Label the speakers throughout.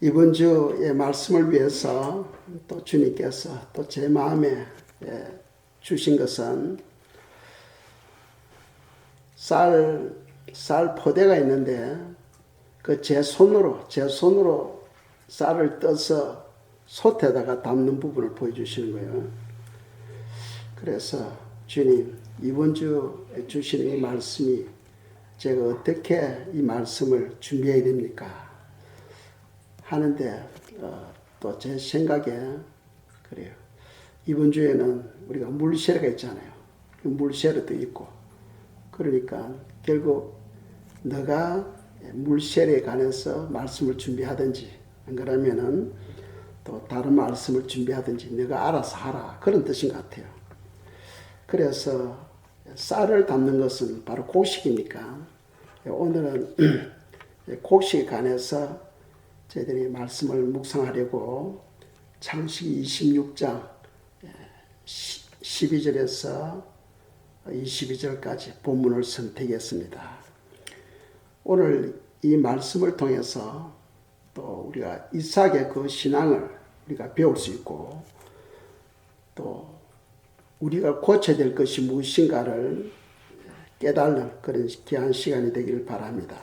Speaker 1: 이번 주의 말씀을 위해서 또 주님께서 또 제 마음에 주신 것은 쌀 포대가 있는데 그 제 손으로 쌀을 떠서 솥에다가 담는 부분을 보여주시는 거예요. 그래서 주님, 이번 주에 주시는 이 말씀이 제가 어떻게 이 말씀을 준비해야 됩니까? 하는데 또 제 생각에 그래요. 이번 주에는 우리가 물세례가 있잖아요. 물세례도 있고 그러니까 결국 너가 물세례에 관해서 말씀을 준비하든지 안 그러면은 또 다른 말씀을 준비하든지 너가 알아서 하라 그런 뜻인 것 같아요. 그래서 쌀을 담는 것은 바로 곡식이니까 오늘은 곡식에 관해서 저희들이 말씀을 묵상하려고 창세기 26장 12절에서 22절까지 본문을 선택했습니다. 오늘 이 말씀을 통해서 또 우리가 이삭의 그 신앙을 우리가 배울 수 있고 또 우리가 고쳐야 될 것이 무엇인가를 깨달는 그런 귀한 시간이 되기를 바랍니다.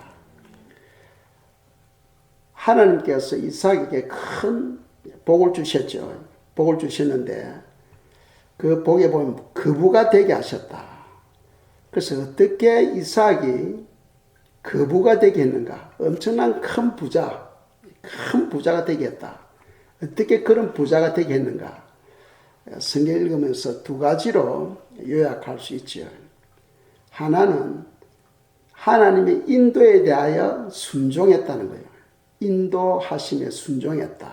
Speaker 1: 하나님께서 이삭에게 큰 복을 주셨죠. 복을 주셨는데 그 복에 보면 거부가 되게 하셨다. 그래서 어떻게 이삭이 거부가 되게 했는가? 엄청난 큰 부자가 되게 했다. 어떻게 그런 부자가 되게 했는가? 성경 읽으면서 두 가지로 요약할 수 있죠. 하나는 하나님의 인도에 대하여 순종했다는 거예요. 인도하심에 순종했다.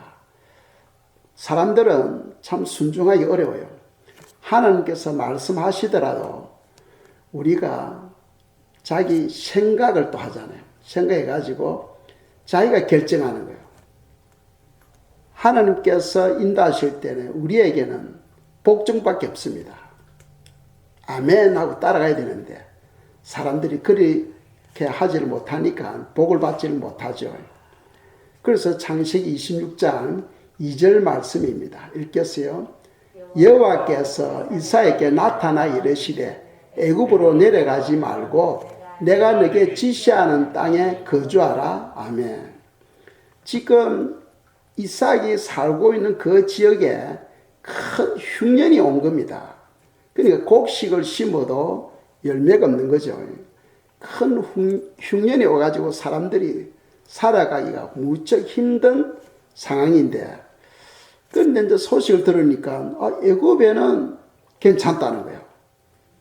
Speaker 1: 사람들은 참 순종하기 어려워요. 하나님께서 말씀하시더라도 우리가 자기 생각을 또 하잖아요. 생각해가지고 자기가 결정하는 거예요. 하나님께서 인도하실 때는 우리에게는 복종밖에 없습니다. 아멘 하고 따라가야 되는데 사람들이 그렇게 하지를 못하니까 복을 받지를 못하죠. 그래서 창세기 26장 2절 말씀입니다. 읽겠어요. 여호와께서 이삭에게 나타나 이르시되 애굽으로 내려가지 말고 내가 너에게 지시하는 땅에 거주하라. 아멘. 지금 이삭이 살고 있는 그 지역에 큰 흉년이 온 겁니다. 그러니까 곡식을 심어도 열매가 없는 거죠. 큰 흉년이 와가지고 사람들이 살아가기가 무척 힘든 상황인데 그런데 이제 소식을 들으니까 애굽에는 괜찮다는 거예요.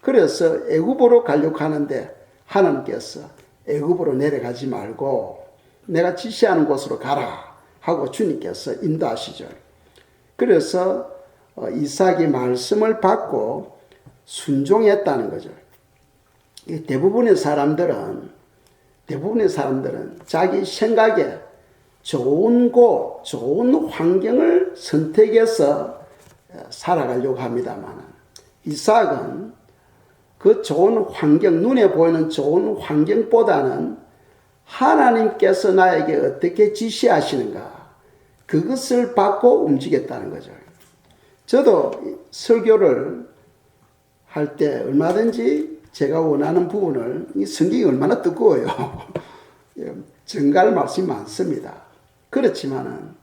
Speaker 1: 그래서 애굽으로 가려고 하는데 하나님께서 애굽으로 내려가지 말고 내가 지시하는 곳으로 가라 하고 주님께서 인도하시죠. 그래서 이삭이 말씀을 받고 순종했다는 거죠. 대부분의 사람들은 자기 생각에 좋은 곳, 좋은 환경을 선택해서 살아가려고 합니다만 이삭은 그 좋은 환경, 눈에 보이는 좋은 환경보다는 하나님께서 나에게 어떻게 지시하시는가 그것을 받고 움직였다는 거죠. 저도 설교를 할 때 얼마든지 제가 원하는 부분을 이 성경이 얼마나 뜨거워요. 증가할 말씀이 많습니다. 그렇지만은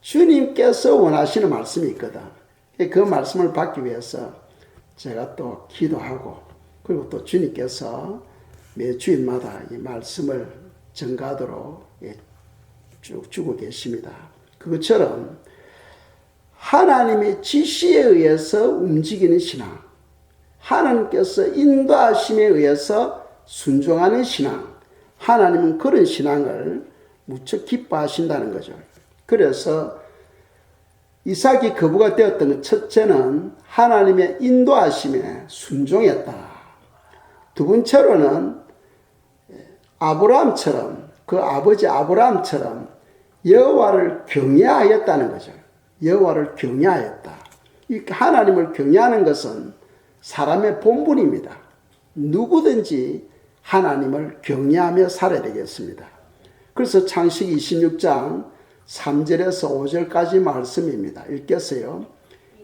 Speaker 1: 주님께서 원하시는 말씀이 있거든. 그 말씀을 받기 위해서 제가 또 기도하고 그리고 또 주님께서 매 주일마다 이 말씀을 증가하도록 쭉 주고 계십니다. 그것처럼 하나님의 지시에 의해서 움직이는 신앙, 하나님께서 인도하심에 의해서 순종하는 신앙, 하나님은 그런 신앙을 무척 기뻐하신다는 거죠. 그래서 이삭이 거부가 되었던 것 첫째는 하나님의 인도하심에 순종했다. 두 번째로는 아브라함처럼 그 아버지 아브라함처럼 여호와를 경외하였다는 거죠. 여호와를 경외하였다. 이 하나님을 경외하는 것은 사람의 본분입니다. 누구든지 하나님을 경외하며 살아야 되겠습니다. 그래서 창세기 26장 3절에서 5절까지 말씀입니다. 읽겠어요.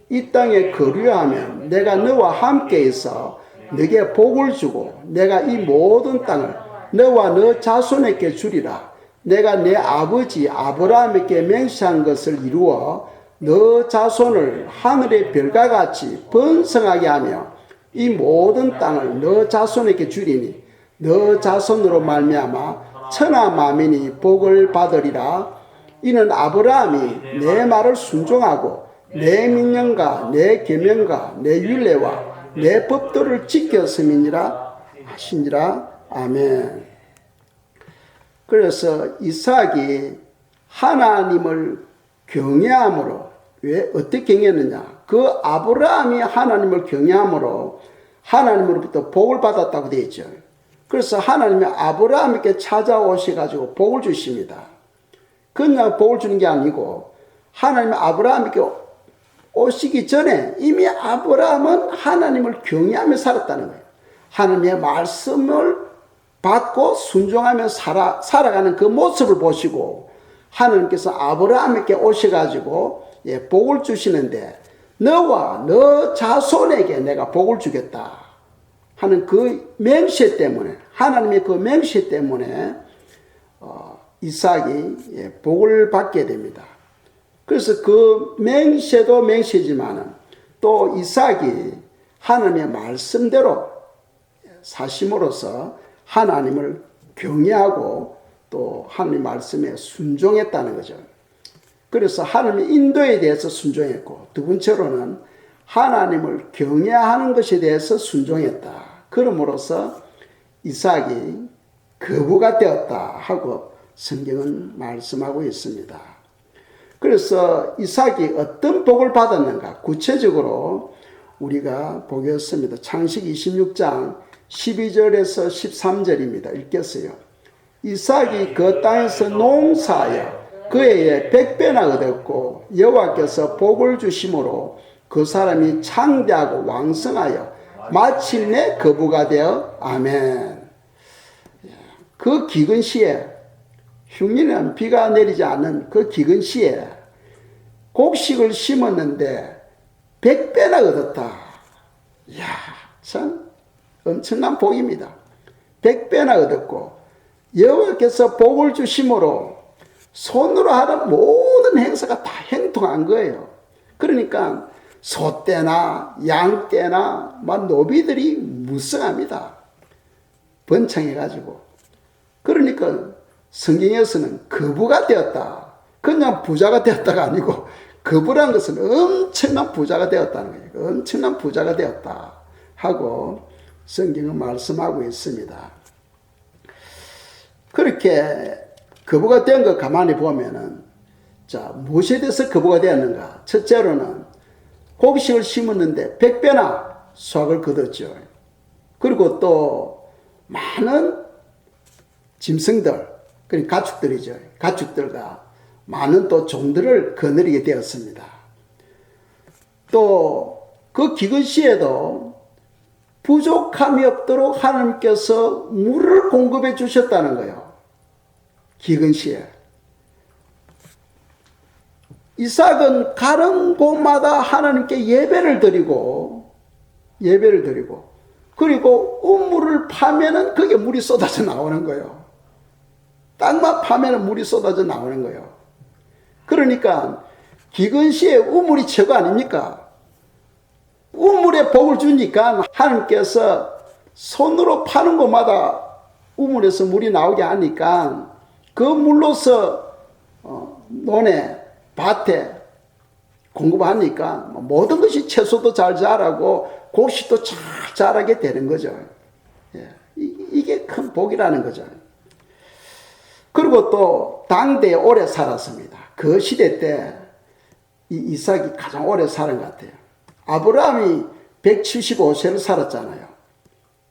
Speaker 1: 이 땅에 거류하면 내가 너와 함께 있어 너에게 복을 주고 내가 이 모든 땅을 너와 너 자손에게 주리라. 내가 내 아버지 아브라함에게 맹세한 것을 이루어 너 자손을 하늘의 별과 같이 번성하게 하며 이 모든 땅을 너 자손에게 주리니 너 자손으로 말미암아 천하 만민이 복을 받으리라. 이는 아브라함이 내 말을 순종하고 내 명령과 내 계명과 내 율례와 내 법도를 지켰음이니라 하시니라. 아멘. 그래서 이삭이 하나님을 경외함으로, 왜 어떻게 경외했느냐? 그 아브라함이 하나님을 경외함으로 하나님으로부터 복을 받았다고 되어 있죠. 그래서 하나님이 아브라함에게 찾아오셔가지고 복을 주십니다. 그냥 복을 주는 게 아니고 하나님이 아브라함에게 오시기 전에 이미 아브라함은 하나님을 경외하며 살았다는 거예요. 하나님의 말씀을 받고 순종하며 살아가는 그 모습을 보시고 하나님께서 아브라함에게 오셔가지고 복을 주시는데 너와 너 자손에게 내가 복을 주겠다 하는 그 맹세 때문에, 하나님의 그 맹세 때문에 이삭이 복을 받게 됩니다. 그래서 그 맹세도 맹세지만은 또 이삭이 하나님의 말씀대로 사심으로써 하나님을 경외하고 또 하나님 말씀에 순종했다는 거죠. 그래서 하나님의 인도에 대해서 순종했고, 두 번째로는 하나님을 경외하는 것에 대해서 순종했다. 그럼으로써 이삭이 거부가 되었다 하고 성경은 말씀하고 있습니다. 그래서 이삭이 어떤 복을 받았는가? 구체적으로 우리가 보겠습니다. 창세기 26장 12절에서 13절입니다. 읽겠어요. 이삭이 그 땅에서 농사하여 그의 100배나 얻었고 여호와께서 복을 주심으로 그 사람이 창대하고 왕성하여 마침내 거부가 되어 아멘. 그 기근 시에, 흉년에는 비가 내리지 않는 그 기근 시에 곡식을 심었는데 100배나 얻었다. 이야, 참 엄청난 복입니다. 100배나 얻었고 여호와께서 복을 주심으로 손으로 하는 모든 행사가 다 행통한 거예요. 그러니까 소떼나 양떼나 막 노비들이 무성합니다. 번창해가지고. 그러니까 성경에서는 거부가 되었다. 그냥 부자가 되었다가 아니고 거부란 것은 엄청난 부자가 되었다는 거예요. 엄청난 부자가 되었다 하고 성경은 말씀하고 있습니다. 그렇게 거부가 된 거 가만히 보면은, 자, 무엇에 대해서 거부가 되었는가? 첫째로는 곡식을 심었는데 100배나 수확을 거뒀죠. 그리고 또 많은 짐승들, 그러니까 가축들이죠. 가축들과 많은 또 종들을 거느리게 되었습니다. 또 그 기근 시에도 부족함이 없도록 하나님께서 물을 공급해 주셨다는 거예요. 기근 시에. 이삭은 가는 곳마다 하나님께 예배를 드리고 그리고 우물을 파면은 거기에 물이 쏟아져 나오는 거예요. 땅만 파면은 물이 쏟아져 나오는 거예요. 그러니까 기근 시에 우물이 최고 아닙니까? 우물에 복을 주니까 하나님께서 손으로 파는 곳마다 우물에서 물이 나오게 하니까 그 물로서 논에 밭에 공급하니까 모든 것이 채소도 잘 자라고 곡식도 잘 자라게 되는 거죠. 이게 큰 복이라는 거죠. 그리고 또 당대에 오래 살았습니다. 그 시대 때 이삭이 가장 오래 사는 것 같아요. 아브라함이 175세를 살았잖아요.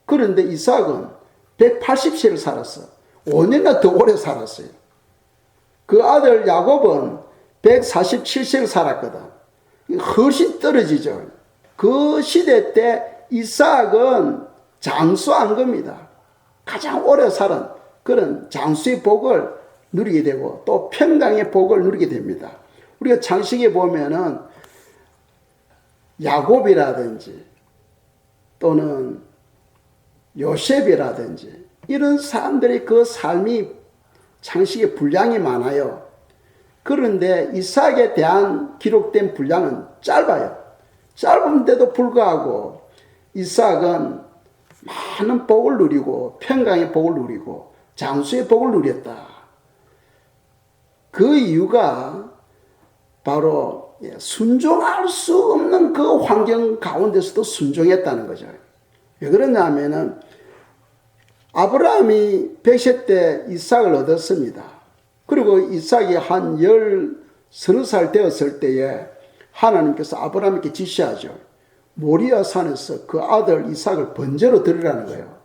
Speaker 1: 그런데 이삭은 180세를 살았어. 5년이나 더 오래 살았어요. 그 아들 야곱은 147세를 살았거든. 훨씬 떨어지죠. 그 시대 때 이삭은 장수한 겁니다. 가장 오래 살은 그런 장수의 복을 누리게 되고 또 평강의 복을 누리게 됩니다. 우리가 창세기에 보면은 야곱이라든지 또는 요셉이라든지 이런 사람들의 그 삶이 창세기에 분량이 많아요. 그런데 이삭에 대한 기록된 분량은 짧아요. 짧은데도 불구하고 이삭은 많은 복을 누리고 평강의 복을 누리고 장수의 복을 누렸다. 그 이유가 바로 순종할 수 없는 그 환경 가운데서도 순종했다는 거죠. 왜 그러냐면은 아브라함이 100세 때 이삭을 얻었습니다. 그리고 이삭이 한 서너 살 되었을 때에 하나님께서 아브라함에게 지시하죠. 모리아 산에서 그 아들 이삭을 번제로 드리라는 거예요.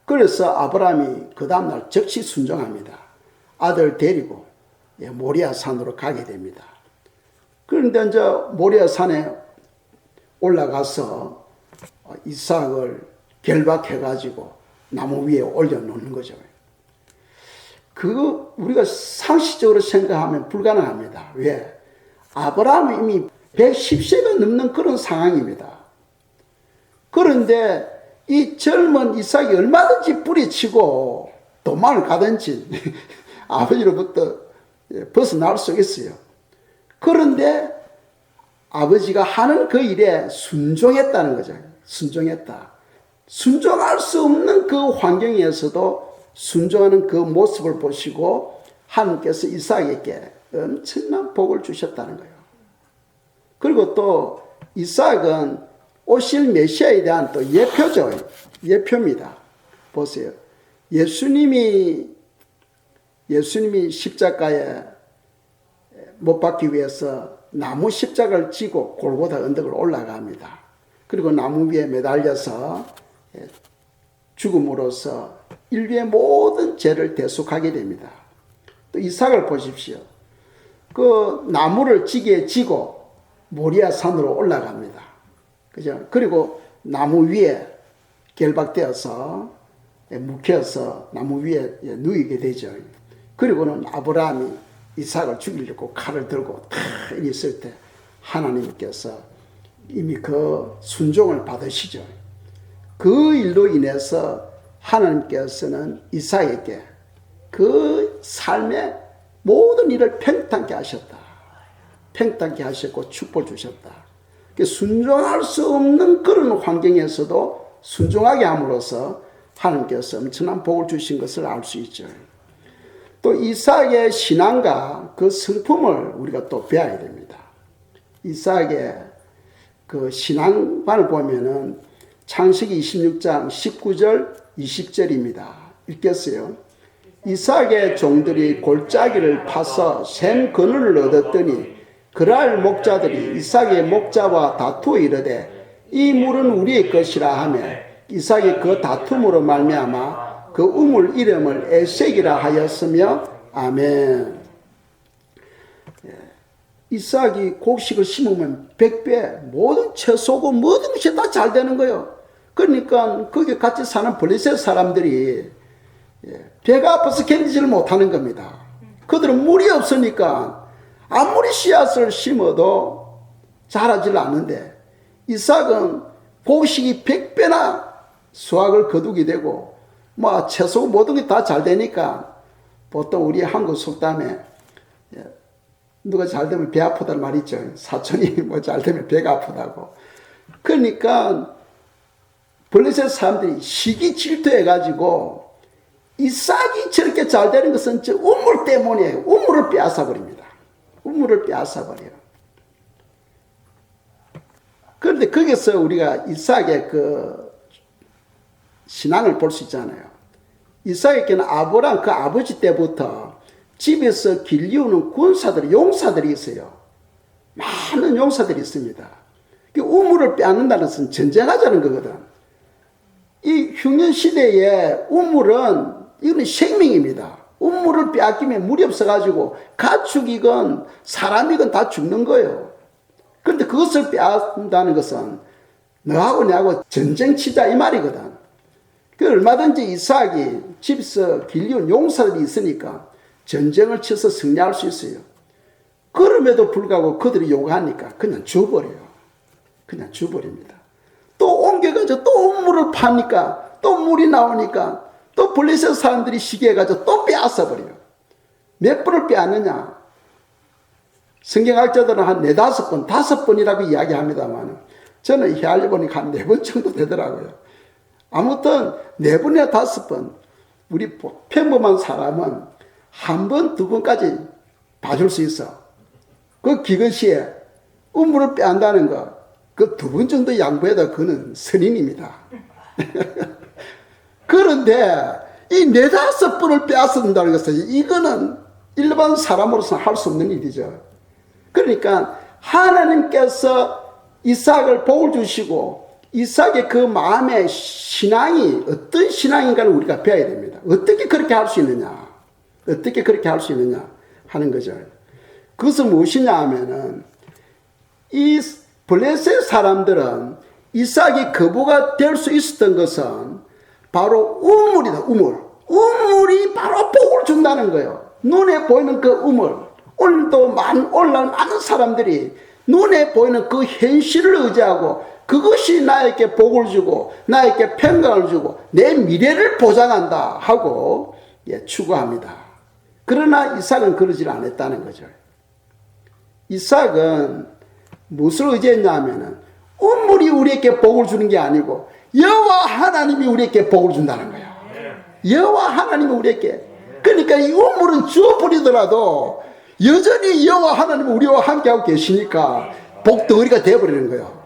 Speaker 1: 그래서 아브라함이 그 다음날 즉시 순종합니다. 아들 데리고 모리아 산으로 가게 됩니다. 그런데 이제 모리아 산에 올라가서 이삭을 결박해가지고 나무 위에 올려놓는 거죠. 그거 우리가 상식적으로 생각하면 불가능합니다. 왜? 아브라함은 이미 110세가 넘는 그런 상황입니다. 그런데 이 젊은 이삭이 얼마든지 뿌리치고 도망을 가든지 아버지로부터 벗어날 수 있어요. 그런데 아버지가 하는 그 일에 순종했다는 거죠. 순종했다. 순종할 수 없는 그 환경에서도 순종하는 그 모습을 보시고 하나님께서 이삭에게 엄청난 복을 주셨다는 거예요. 그리고 또 이삭은 오실 메시아에 대한 또 예표죠. 예표입니다. 보세요. 예수님이 십자가에 못 박기 위해서 나무 십자가를 지고 골고다 언덕을 올라갑니다. 그리고 나무 위에 매달려서 죽음으로써 인류의 모든 죄를 대속하게 됩니다. 또 이삭을 보십시오. 그 나무를 지게 지고 모리아 산으로 올라갑니다. 그죠? 그리고 나무 위에 결박되어서 묵혀서 나무 위에 누이게 되죠. 그리고는 아브라함이 이삭을 죽이려고 칼을 들고 탁 있을 때 하나님께서 이미 그 순종을 받으시죠. 그 일로 인해서 하나님께서는 이삭에게 그 삶의 모든 일을 평탄케 하셨다. 평탄케 하셨고 축복을 주셨다. 순종할 수 없는 그런 환경에서도 순종하게 함으로써 하나님께서 엄청난 복을 주신 것을 알 수 있죠. 또 이삭의 신앙과 그 성품을 우리가 또 배워야 됩니다. 이삭의 그 신앙관을 보면은 창세기 26장 19절 20절입니다. 읽겠어요. 이삭의 종들이 골짜기를 파서 샘 그늘을 얻었더니 그랄 목자들이 이삭의 목자와 다투어 이르되 이 물은 우리의 것이라 하며 이삭이 그 다툼으로 말미암아 그 우물 이름을 에색이라 하였으며 아멘. 이삭이 곡식을 심으면 100배 모든 채소고 모든 것이 다 잘 되는 거예요. 그러니까 거기 같이 사는 블레셋 사람들이 배가 아파서 견디지를 못하는 겁니다. 그들은 물이 없으니까 아무리 씨앗을 심어도 자라질 않는데 이삭은 곡식이 100배나 수확을 거두게 되고 뭐 채소 모든 게 다 잘 되니까 보통 우리 한국 속담에 누가 잘 되면 배 아프다는 말 있죠. 사촌이 뭐 잘 되면 배가 아프다고. 그러니까 블레셋 사람들이 시기 질투해가지고 이삭이 저렇게 잘 되는 것은 저 우물 때문에 우물을 빼앗아 버립니다. 우물을 빼앗아 버려요. 그런데 거기서 우리가 이삭의 그 신앙을 볼 수 있잖아요. 이삭에게는 아브라함 그 아버지 때부터 집에서 길리우는 군사들이 용사들이 있어요. 많은 용사들이 있습니다. 우물을 빼앗는다는 것은 전쟁하자는 거거든. 이 흉년 시대에 우물은 이건 생명입니다. 우물을 빼앗기면 물이 없어가지고 가축이건 사람이건 다 죽는 거예요. 그런데 그것을 빼앗는다는 것은 너하고 내하고 전쟁 치자 이 말이거든. 그 얼마든지 이삭이 집에서 길리온 용사들이 있으니까 전쟁을 쳐서 승리할 수 있어요. 그럼에도 불구하고 그들이 요구하니까 그냥 죽어버려요. 그냥 죽어버립니다. 또 옮겨가지고 또 물을 파니까 또 물이 나오니까 또 블레셋 사람들이 시기해가지고 또 빼앗아버려요. 몇 번을 빼앗느냐? 성경학자들은 한 4, 5번, 5번이라고 이야기합니다만 저는 헤아려 보니까 한 4번 정도 되더라고요. 아무튼 4번이나 5번 우리 평범한 사람은 한 번, 2번까지 봐줄 수 있어. 그 기근 시에 우물을 빼앗는다는 거 그 2번 정도 양보해도 그는 선인입니다. 그런데 이 4, 5번을 빼앗는다는 것은 이거는 일반 사람으로서는 할 수 없는 일이죠. 그러니까 하나님께서 이삭을 복을 주시고 이삭의 그 마음의 신앙이 어떤 신앙인가를 우리가 배워야 됩니다. 어떻게 그렇게 할 수 있느냐? 어떻게 그렇게 할 수 있느냐 하는 거죠. 그것은 무엇이냐 하면은 이 블레셋 사람들은 이삭이 거부가 될 수 있었던 것은 바로 우물이다. 우물이 바로 복을 준다는 거예요. 눈에 보이는 그 우물. 오늘날 많은 사람들이 눈에 보이는 그 현실을 의지하고 그것이 나에게 복을 주고 나에게 평강을 주고 내 미래를 보장한다 하고 추구합니다. 그러나 이삭은 그러질 않았다는 거죠. 이삭은 무엇을 의지했냐 하면은 우물이 우리에게 복을 주는 게 아니고 여호와 하나님이 우리에게 복을 준다는 거예요. 여호와 하나님이 우리에게. 그러니까 이 우물은 주어버리더라도 여전히 여호와 하나님은 우리와 함께하고 계시니까 복덩어리가 되어버리는 거예요.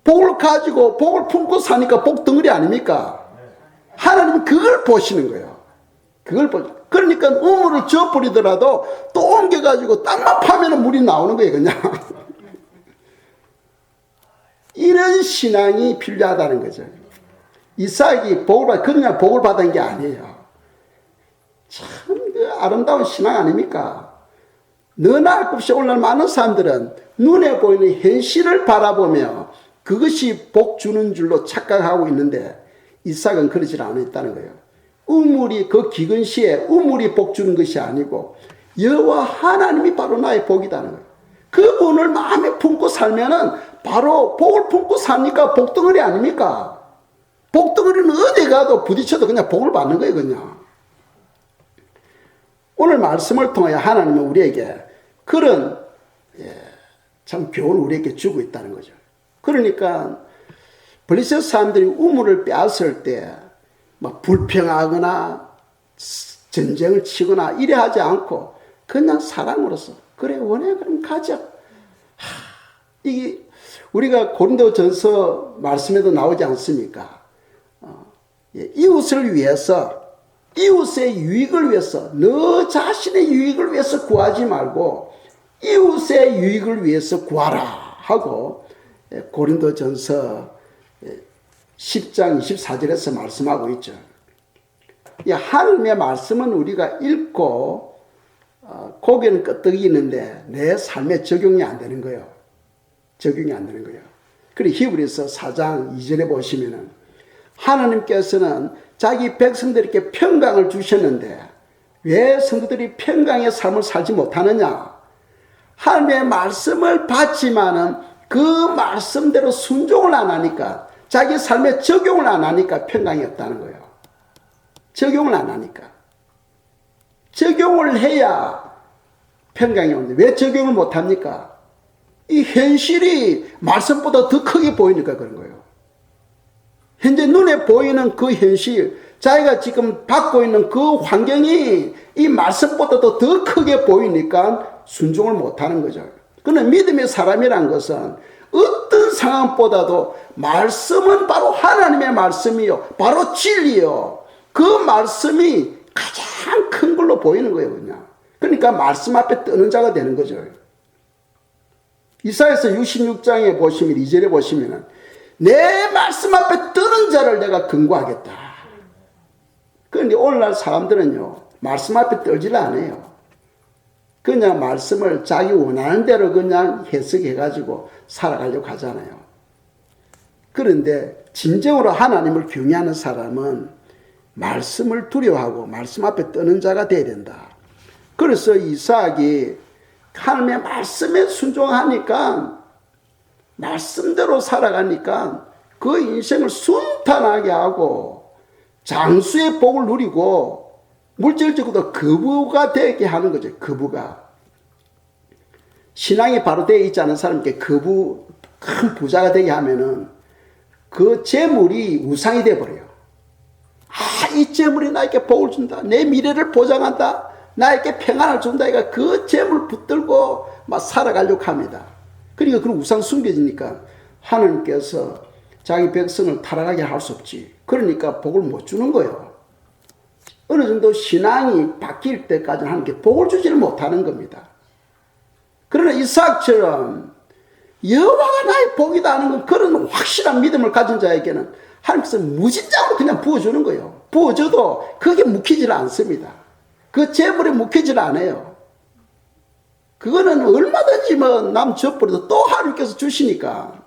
Speaker 1: 복을 가지고 복을 품고 사니까 복덩어리 아닙니까? 하나님은 그걸 보시는 거예요. 그러니까 우물을 지어버리더라도 또 옮겨가지고 땅만 파면 물이 나오는 거예요. 그냥. 이런 신앙이 필요하다는 거죠. 이삭이 그냥 복을 받은 게 아니에요. 참 아름다운 신앙 아닙니까? 너나 할 것 없이 오늘날 많은 사람들은 눈에 보이는 현실을 바라보며 그것이 복 주는 줄로 착각하고 있는데 이삭은 그러질 않았다는 거예요. 우물이 그 기근 시에 우물이 복 주는 것이 아니고 여호와 하나님이 바로 나의 복이라는 거예요. 그분을 마음에 품고 살면은 바로 복을 품고 사니까 복덩어리 아닙니까? 복덩어리는 어디 가도 부딪혀도 그냥 복을 받는 거예요. 그냥. 오늘 말씀을 통하여 하나님은 우리에게 그런 참 교훈을 우리에게 주고 있다는 거죠. 그러니까 블레셋 사람들이 우물을 빼앗을 때 막 불평하거나 전쟁을 치거나 이래 하지 않고 그냥 사랑으로서 그래 원해 그럼 가자. 이게 우리가 고린도전서 말씀에도 나오지 않습니까? 이웃을 위해서 이웃의 유익을 위해서 너 자신의 유익을 위해서 구하지 말고 이웃의 유익을 위해서 구하라 하고 고린도전서 10장 24절에서 말씀하고 있죠. 이 하나님의 말씀은 우리가 읽고 고개는 끄덕이는데 내 삶에 적용이 안 되는 거예요. 적용이 안 되는 거예요. 그리고 히브리서 4장 2절에 보시면은 하나님께서는 자기 백성들에게 평강을 주셨는데 왜 성도들이 평강의 삶을 살지 못하느냐? 하나님의 말씀을 받지만은 그 말씀대로 순종을 안 하니까 자기 삶에 적용을 안 하니까 평강이 없다는 거예요. 적용을 안 하니까. 적용을 해야 평강이 오는데 왜 적용을 못 합니까? 이 현실이 말씀보다 더 크게 보이니까 그런 거예요. 현재 눈에 보이는 그 현실, 자기가 지금 받고 있는 그 환경이 이 말씀보다도 더 크게 보이니까 순종을 못하는 거죠. 그는 믿음의 사람이란 것은 어떤 상황보다도 말씀은 바로 하나님의 말씀이요, 바로 진리요. 그 말씀이 가장 큰 걸로 보이는 거예요, 그냥. 그러니까 말씀 앞에 뜨는 자가 되는 거죠. 이사야서 66장에 보시면 2절에 보시면은 내 말씀 앞에 뜨는 자를 내가 근거하겠다. 그런데 오늘날 사람들은요, 말씀 앞에 떨지를 않아요. 그냥 말씀을 자기 원하는 대로 그냥 해석해가지고 살아가려고 하잖아요. 그런데 진정으로 하나님을 경외하는 사람은 말씀을 두려워하고 말씀 앞에 떠는 자가 되어야 된다. 그래서 이삭이 하나님의 말씀에 순종하니까, 말씀대로 살아가니까 그 인생을 순탄하게 하고 장수의 복을 누리고 물질적으로도 거부가 되게 하는 거죠. 거부가. 신앙이 바로 되어 있지 않은 사람께 큰 부자가 되게 하면은 그 재물이 우상이 되어버려요. 이 재물이 나에게 복을 준다. 내 미래를 보장한다. 나에게 평안을 준다. 그러니까 그 재물 붙들고 막 살아가려고 합니다. 그러니까 그런 우상 숨겨지니까 하나님께서 자기 백성을 타락하게 할 수 없지. 그러니까 복을 못 주는 거예요. 어느 정도 신앙이 바뀔 때까지는 하나님께 복을 주지를 못하는 겁니다. 그러나 이삭처럼 여호와가 나의 복이다 하는 건 그런 확실한 믿음을 가진 자에게는 하나님께서 무진장으로 그냥 부어주는 거예요. 부어줘도 그게 묵히질 않습니다. 그 재물에 묵히질 않아요. 그거는 얼마든지 남 줘버려도 또 하나님께서 주시니까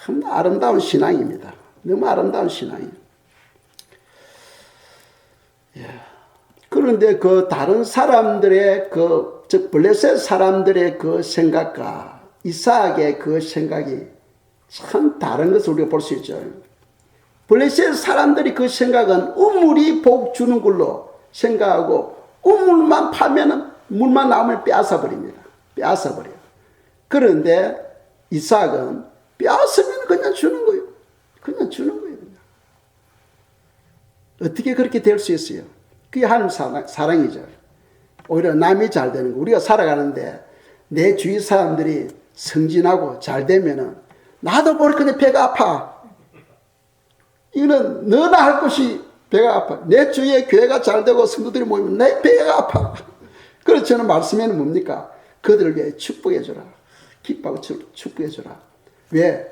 Speaker 1: 참 아름다운 신앙입니다. 너무 아름다운 신앙이에요. 그런데 그 다른 사람들의 즉 블레셋 사람들의 그 생각과 이삭의 그 생각이 참 다른 것을 우리가 볼 수 있죠. 블레셋 사람들이 그 생각은 우물이 복 주는 걸로 생각하고 우물만 파면은 물만 나오면 빼앗아 버립니다. 빼앗아 버려요. 그런데 이삭은 빼앗으면 그냥 주는 거예요. 그냥 주는 거예요. 그냥. 어떻게 그렇게 될 수 있어요? 그게 하나님 사랑이죠. 오히려 남이 잘 되는 거. 우리가 살아가는데 내 주위 사람들이 승진하고 잘 되면은 나도 모르게 그냥 배가 아파. 이거는 너나 할 것이 배가 아파. 내 주위에 교회가 잘 되고 성도들이 모이면 내 배가 아파. 그래서 저는 말씀에는 뭡니까? 그들을 위해 축복해 주라. 기뻐하고 축복해 주라. 왜?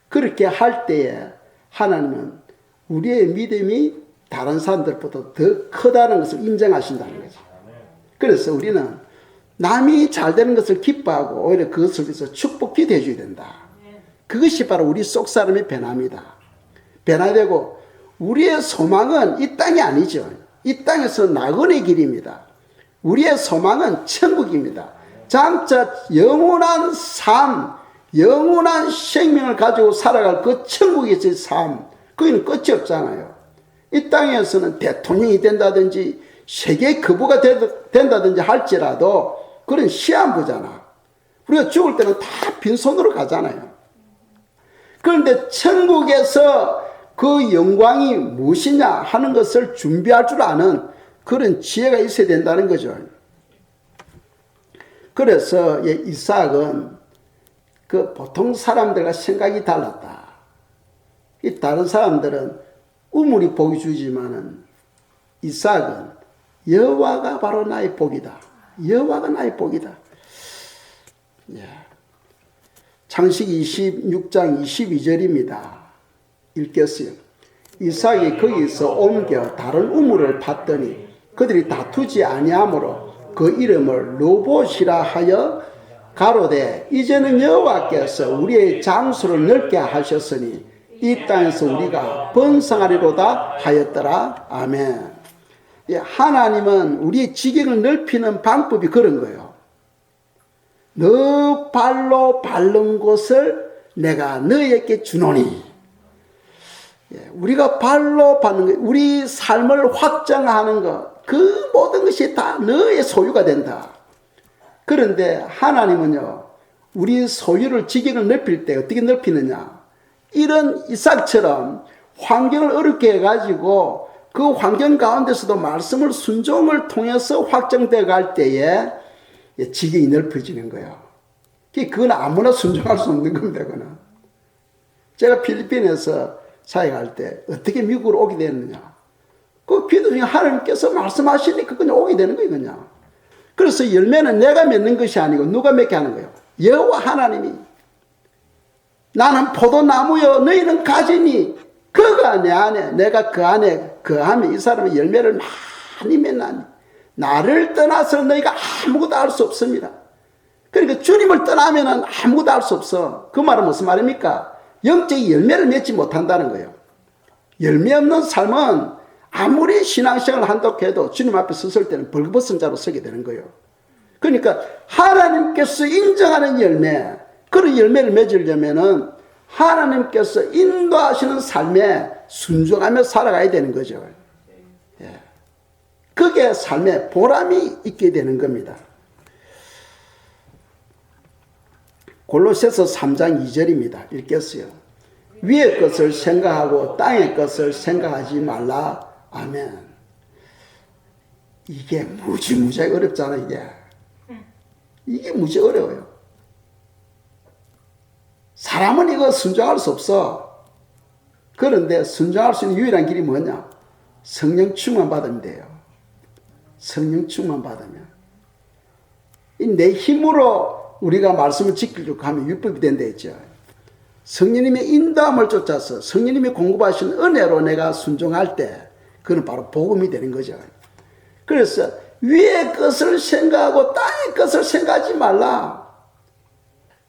Speaker 1: 그렇게 할 때에 하나님은 우리의 믿음이 다른 사람들보다 더 크다는 것을 인정하신다는 거죠. 그래서 우리는 남이 잘 되는 것을 기뻐하고 오히려 그것을 위해서 축복 기도해 줘야 된다. 그것이 바로 우리 속 사람의 변화입니다. 변화되고 우리의 소망은 이 땅이 아니죠. 이 땅에서 낙원의 길입니다. 우리의 소망은 천국입니다. 장차 영원한 삶, 영원한 생명을 가지고 살아갈 그 천국에서의 삶, 거기는 끝이 없잖아요. 이 땅에서는 대통령이 된다든지 세계 거부가 된다든지 할지라도 그런 시한부잖아. 우리가 죽을 때는 다 빈손으로 가잖아요. 그런데 천국에서 그 영광이 무엇이냐 하는 것을 준비할 줄 아는 그런 지혜가 있어야 된다는 거죠. 그래서 이삭은 그 보통 사람들과 생각이 달랐다. 이 다른 사람들은 우물이 복이 주지만은 이삭은 여호와가 바로 나의 복이다. 여호와가 나의 복이다. 창세기 26장 22절입니다. 읽겠어요. 이삭이 거기서 옮겨 다른 우물을 팠더니 그들이 다투지 아니하므로 그 이름을 르봇이라 하여 가로되 이제는 여호와께서 우리의 장소를 넓게 하셨으니 이 땅에서 우리가 번성하리로다 하였더라. 아멘. 하나님은 우리의 지경을 넓히는 방법이 그런 거예요. 너 발로 밟는 곳을 내가 너에게 주노니. 우리가 발로 밟는 것, 우리 삶을 확장하는 것, 그 모든 것이 다 너의 소유가 된다. 그런데 하나님은요, 우리 소유를 지경을 넓힐 때 어떻게 넓히느냐? 이런 이삭처럼 환경을 어렵게 해가지고 그 환경 가운데서도 말씀을 순종을 통해서 확장되어 갈 때에 지경이 넓어지는 거예요. 그건 아무나 순종할 수 없는 겁니다. 그거는. 제가 필리핀에서 사역할 때 어떻게 미국으로 오게 됐느냐. 그 기도 중에 하나님께서 말씀하시니까 그냥 오게 되는 거예요. 그냥. 그래서 열매는 내가 맺는 것이 아니고 누가 맺게 하는 거예요. 여호와 하나님이. 나는 포도나무여 너희는 가지니 그가 내 안에 내가 그 안에 거하면 이 사람의 열매를 많이 맺나니 나를 떠나서 너희가 아무것도 할 수 없습니다. 그러니까 주님을 떠나면 아무것도 할 수 없어. 그 말은 무슨 말입니까? 영적인 열매를 맺지 못한다는 거예요. 열매 없는 삶은 아무리 신앙생활을 한다고 해도 주님 앞에 섰을 때는 벌거벗은 자로 서게 되는 거예요. 그러니까 하나님께서 인정하는 열매, 그런 열매를 맺으려면은 하나님께서 인도하시는 삶에 순종하며 살아가야 되는 거죠. 예. 그게 삶에 보람이 있게 되는 겁니다. 골로새서 3장 2절입니다. 읽겠어요. 위의 것을 생각하고 땅의 것을 생각하지 말라. 아멘. 이게 무지무지하게 어렵잖아, 이게. 이게 무지 어려워요. 사람은 이거 순종할 수 없어. 그런데 순종할 수 있는 유일한 길이 뭐냐? 성령 충만 받으면 돼요. 성령 충만 받으면. 내 힘으로 우리가 말씀을 지키려고 하면 율법이 된다 했죠. 성령님의 인도함을 쫓아서 성령님이 공급하신 은혜로 내가 순종할 때 그건 바로 복음이 되는 거죠. 그래서 위의 것을 생각하고 땅의 것을 생각하지 말라.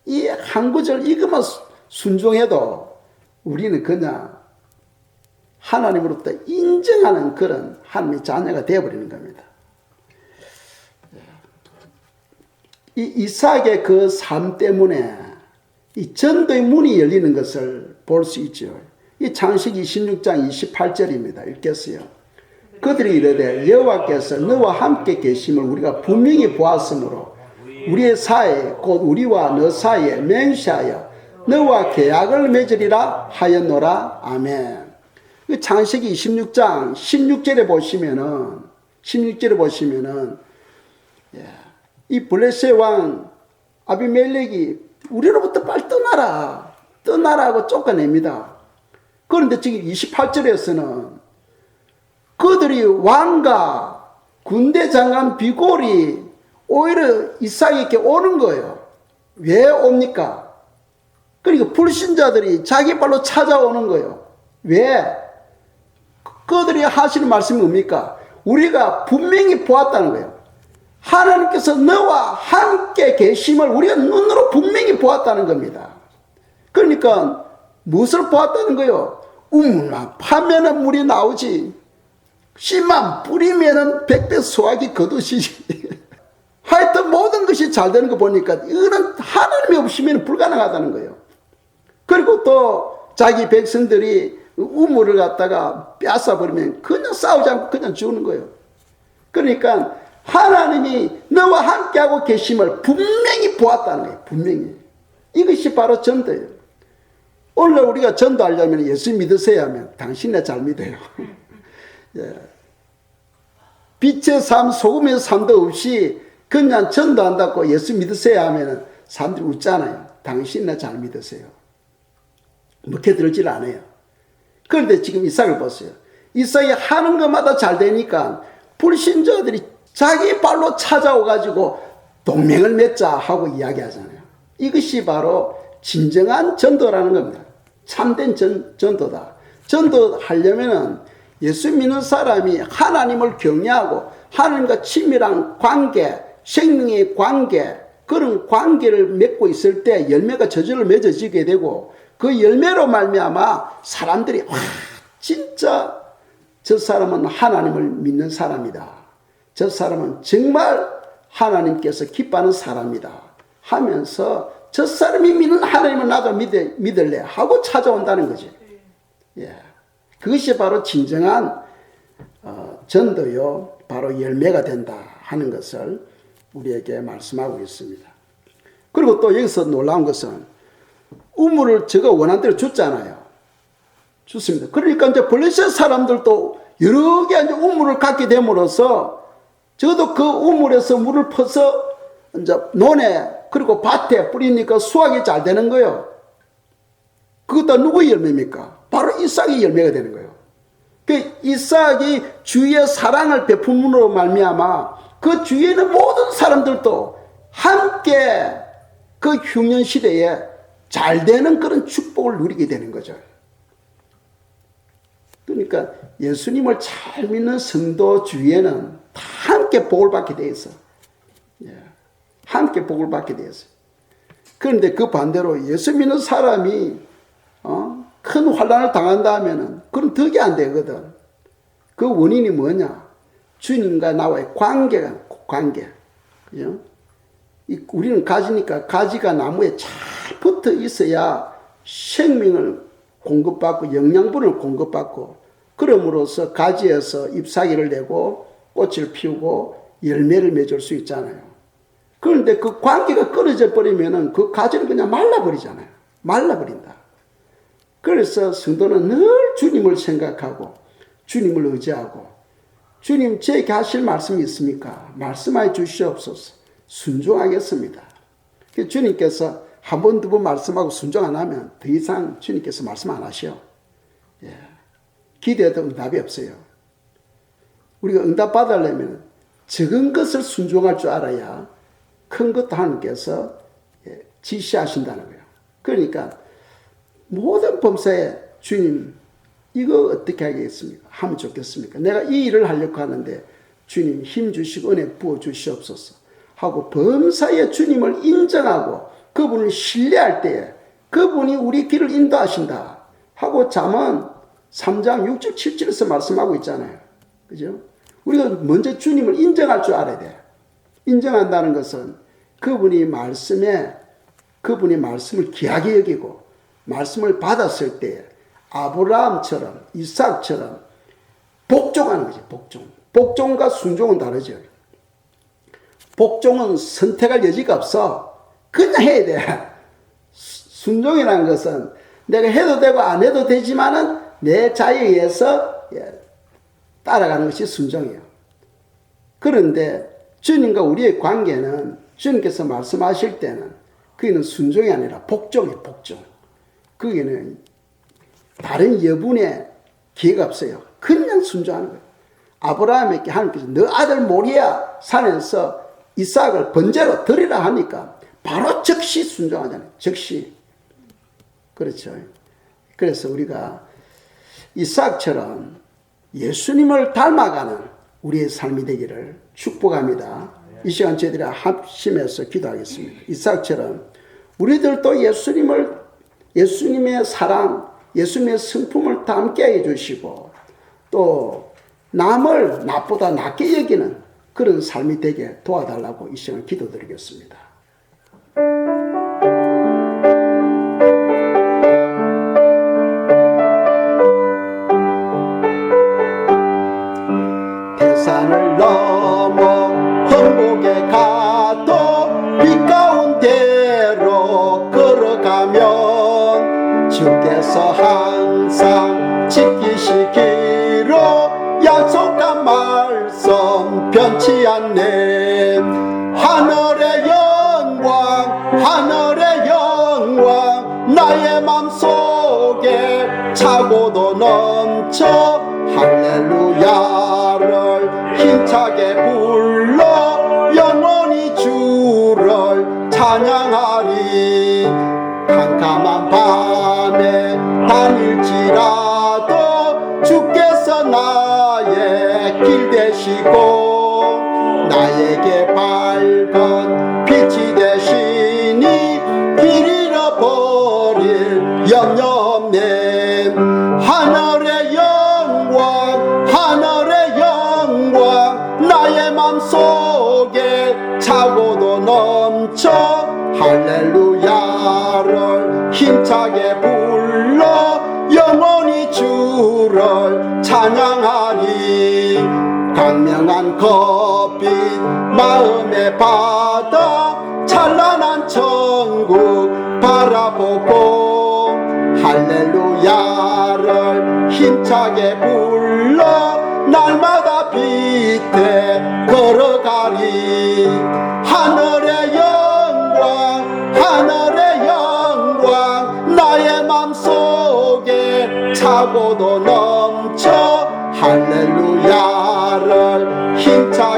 Speaker 1: 이 한 구절 이것만 순종해도 우리는 그냥 하나님으로부터 인정하는 그런 하나님의 자녀가 되어버리는 겁니다. 이 이삭의 그 삶 때문에 이 전도의 문이 열리는 것을 볼 수 있죠. 이 창세기 26장 28절입니다. 읽겠어요. 그들이 이르되 여호와께서 너와 함께 계심을 우리가 분명히 보았으므로 우리의 사이 곧 우리와 너 사이에 맹세하여 너와 계약을 맺으리라 하였노라. 아멘. 창세기 26장 16절에 보시면은 이 블레셋 왕 아비멜렉이 우리로부터 빨리 떠나라 하고 쫓아냅니다. 그런데 지금 28절에서는 그들이 왕과 군대 장관 비골이 오히려 이삭에게 오는 거예요. 왜 옵니까? 그러니까 불신자들이 자기 발로 찾아오는 거예요. 왜? 그들이 하시는 말씀이 뭡니까? 우리가 분명히 보았다는 거예요. 하나님께서 너와 함께 계심을 우리가 눈으로 분명히 보았다는 겁니다. 그러니까 무엇을 보았다는 거예요? 우물만 파면은 물이 나오지, 씨만 뿌리면은 백배 수확이 거두시지. 하여튼 모든 것이 잘 되는 거 보니까 이거는 하나님이 없으면 불가능하다는 거예요. 그리고 또 자기 백성들이 우물을 갖다가 뺏어버리면 그냥 싸우지 않고 그냥 죽는 거예요. 그러니까 하나님이 너와 함께하고 계심을 분명히 보았다는 거예요. 분명히. 이것이 바로 전도예요. 오늘 우리가 전도하려면 예수 믿으세요 하면 당신네 잘 믿어요. 예. 빛의 삶, 소금의 삶도 없이 그냥 전도한다고 예수 믿으세요 하면 사람들이 웃잖아요. 당신네 잘 믿으세요. 먹혀 들지를 않아요. 그런데 지금 이삭을 보세요. 이삭이 하는 것마다 잘 되니까 불신자들이 자기 발로 찾아오가지고 동맹을 맺자 하고 이야기하잖아요. 이것이 바로 진정한 전도라는 겁니다. 참된 전도다. 전도하려면은 예수 믿는 사람이 하나님을 경외하고 하나님과 친밀한 관계, 생명의 관계, 그런 관계를 맺고 있을 때 열매가 저절로 맺어지게 되고 그 열매로 말미암아 사람들이 와, 진짜 저 사람은 하나님을 믿는 사람이다. 저 사람은 정말 하나님께서 기뻐하는 사람이다 하면서 저 사람이 믿는 하나님을 나도 믿을래 하고 찾아온다는 거지. 예. 그것이 바로 진정한 전도요, 바로 열매가 된다 하는 것을 우리에게 말씀하고 있습니다. 그리고 또 여기서 놀라운 것은 우물을 저가 원한 대로 줬잖아요. 줬습니다. 그러니까 이제 블레셋 사람들도 여러 개 이제 우물을 갖게 됨으로써 저도 그 우물에서 물을 퍼서 이제 논에 그리고 밭에 뿌리니까 수확이 잘 되는 거예요. 그것도 누구의 열매입니까? 바로 이삭의 열매가 되는 거예요. 그 이삭이 주위의 사랑을 베품으로 말미암아 그 주위에는 모든 사람들도 함께 그 흉년 시대에 잘 되는 그런 축복을 누리게 되는 거죠. 그러니까 예수님을 잘 믿는 성도 주위에는 다 함께 복을 받게 되어 있어. 함께 복을 받게 되어 있어요. 그런데 그 반대로 예수 믿는 사람이 큰 환난을 당한다 하면은 그럼 덕이 안 되거든. 그 원인이 뭐냐? 주님과 나와의 관계. 그죠? 우리는 가지니까 가지가 나무에 잘 붙어 있어야 생명을 공급받고 영양분을 공급받고 그럼으로써 가지에서 잎사귀를 내고 꽃을 피우고 열매를 맺을 수 있잖아요. 그런데 그 관계가 끊어져 버리면은 그 가지는 그냥 말라버리잖아요. 말라버린다. 그래서 성도는 늘 주님을 생각하고 주님을 의지하고 주님 제게 하실 말씀이 있습니까? 말씀하여 주시옵소서. 순종하겠습니다. 주님께서 한 번, 두 번 말씀하고 순종 안 하면 더 이상 주님께서 말씀 안 하셔. 기도해도 응답이 없어요. 우리가 응답 받으려면 적은 것을 순종할 줄 알아야 큰 것도 하나님께서 지시하신다는 거예요. 그러니까 모든 범사에 주님 이거 어떻게 하겠습니까? 하면 좋겠습니까? 내가 이 일을 하려고 하는데 주님 힘 주시고 은혜 부어 주시옵소서 하고 범사에 주님을 인정하고 그분을 신뢰할 때에 그분이 우리 길을 인도하신다 하고 잠언 3장 6절 7절에서 말씀하고 있잖아요. 그죠? 우리가 먼저 주님을 인정할 줄 알아야 돼. 인정한다는 것은 그분이 말씀을 귀하게 여기고 말씀을 받았을 때에 아브라함처럼 이삭처럼 복종하는 거지. 복종과 순종은 다르죠. 복종은 선택할 여지가 없어. 그냥 해야 돼. 순종이라는 것은 내가 해도 되고 안 해도 되지만은 내 자유에 의해서 따라가는 것이 순종이에요. 그런데 주님과 우리의 관계는 주님께서 말씀하실 때는 그게는 순종이 아니라 복종이에요. 복종. 거기는 다른 여분의 기회가 없어요. 그냥 순종하는 거예요. 아브라함에게 하나님께서 너 아들 모리아 산에서 이삭을 번제로 드리라 하니까 바로 즉시 순종하잖아요. 즉시. 그렇죠. 그래서 우리가 이삭처럼 예수님을 닮아가는 우리의 삶이 되기를 축복합니다. 이 시간 저희들이 합심해서 기도하겠습니다. 이삭처럼 우리들도 예수님의 사랑, 예수님의 성품을 담게 해주시고 또 남을 나보다 낫게 여기는 그런 삶이 되게 도와달라고 이 시간 기도드리겠습니다. 대산을 넘어 험곡에 가도 빛 가운데로 걸어가면 주께서 항상 지키시기로 약속한 말씀 변치 않네. 하늘의 영광 나의 맘속에 차고도 넘쳐 할렐루야를 힘차게 불러 영원히 주를 찬양하리. 캄캄한 밤에 다닐지라도 주께서 나의 길 되시고 나에게 밝은 빛이 되시니 길 잃어버릴 염려 없네. 하늘의 영광 나의 맘속에 차고도 넘쳐 할렐루야를 힘차게 불러 영원히 주를 찬양하리. 강명한 빛 마음의 바다 찬란한 천국 바라보고 할렐루야를 힘차게 불러 날마다 빛에 걸어가리. 하늘의 영광 나의 맘속에 차고도 넘쳐 할렐루야를 힘차게